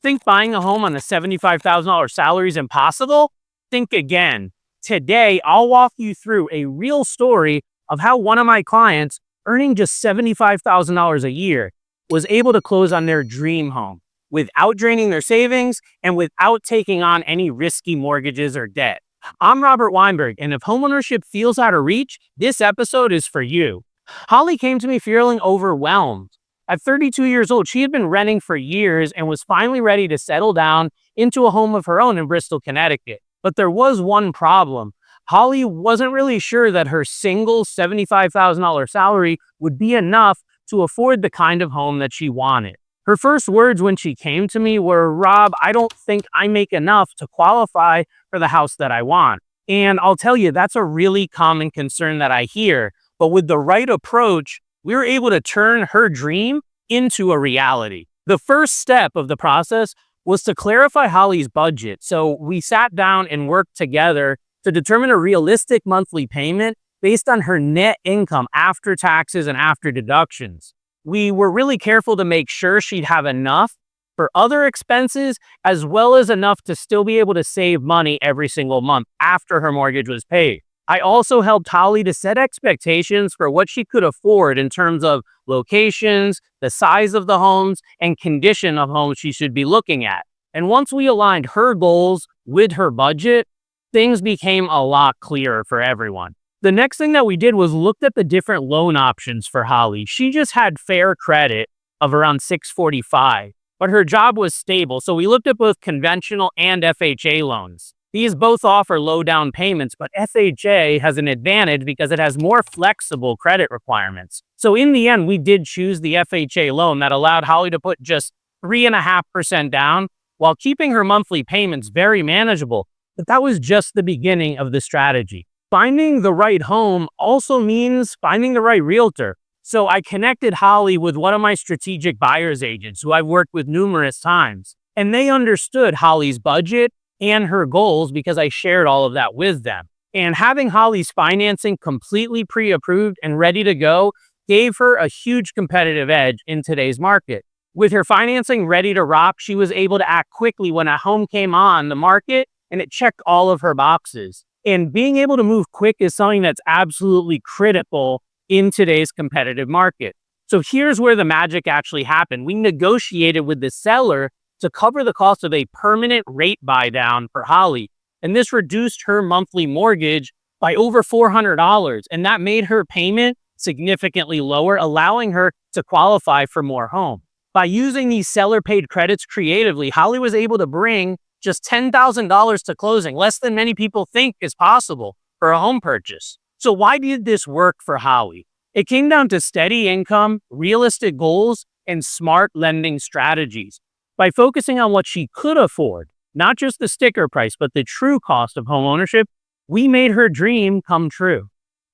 Think buying a home on a $75,000 salary is impossible? Think again. Today, I'll walk you through a real story of how one of my clients, earning just $75,000 a year, was able to close on their dream home without draining their savings and without taking on any risky mortgages or debt. I'm Robert Weinberg, and if homeownership feels out of reach, this episode is for you. Holly came to me feeling overwhelmed. At 32 years old, she had been renting for years and was finally ready to settle down into a home of her own in Bristol, Connecticut. But there was one problem. Holly wasn't really sure that her single $75,000 salary would be enough to afford the kind of home that she wanted. Her first words when she came to me were, "Rob, I don't think I make enough to qualify for the house that I want." And I'll tell you, that's a really common concern that I hear. But with the right approach, we were able to turn her dream into a reality. The first step of the process was to clarify Holly's budget. So we sat down and worked together to determine a realistic monthly payment based on her net income after taxes and after deductions. We were really careful to make sure she'd have enough for other expenses, as well as enough to still be able to save money every single month after her mortgage was paid. I also helped Holly to set expectations for what she could afford in terms of locations, the size of the homes, and condition of homes she should be looking at. And once we aligned her goals with her budget, things became a lot clearer for everyone. The next thing that we did was looked at the different loan options for Holly. She just had fair credit of around 645, but her job was stable. So we looked at both conventional and FHA loans. These both offer low down payments, but FHA has an advantage because it has more flexible credit requirements. So in the end, we did choose the FHA loan that allowed Holly to put just 3.5% down while keeping her monthly payments very manageable. But that was just the beginning of the strategy. Finding the right home also means finding the right realtor. So I connected Holly with one of my strategic buyer's agents who I've worked with numerous times, and they understood Holly's budget and her goals because I shared all of that with them. And having Holly's financing completely pre-approved and ready to go gave her a huge competitive edge in today's market. With her financing ready to rock, she was able to act quickly when a home came on the market and it checked all of her boxes. And being able to move quick is something that's absolutely critical in today's competitive market. So here's where the magic actually happened. We negotiated with the seller to cover the cost of a permanent rate buy down for Holly. And this reduced her monthly mortgage by over $400. And that made her payment significantly lower, allowing her to qualify for more home. By using these seller paid credits creatively, Holly was able to bring just $10,000 to closing, less than many people think is possible for a home purchase. So why did this work for Holly? It came down to steady income, realistic goals, and smart lending strategies. By focusing on what she could afford, not just the sticker price, but the true cost of home ownership, we made her dream come true.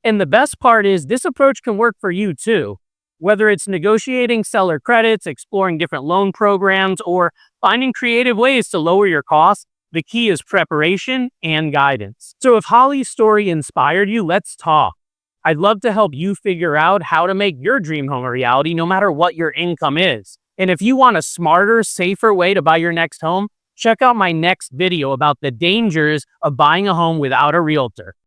And the best part is this approach can work for you too. Whether it's negotiating seller credits, exploring different loan programs, or finding creative ways to lower your costs, the key is preparation and guidance. So if Holly's story inspired you, let's talk. I'd love to help you figure out how to make your dream home a reality, no matter what your income is. And if you want a smarter, safer way to buy your next home, check out my next video about the dangers of buying a home without a realtor.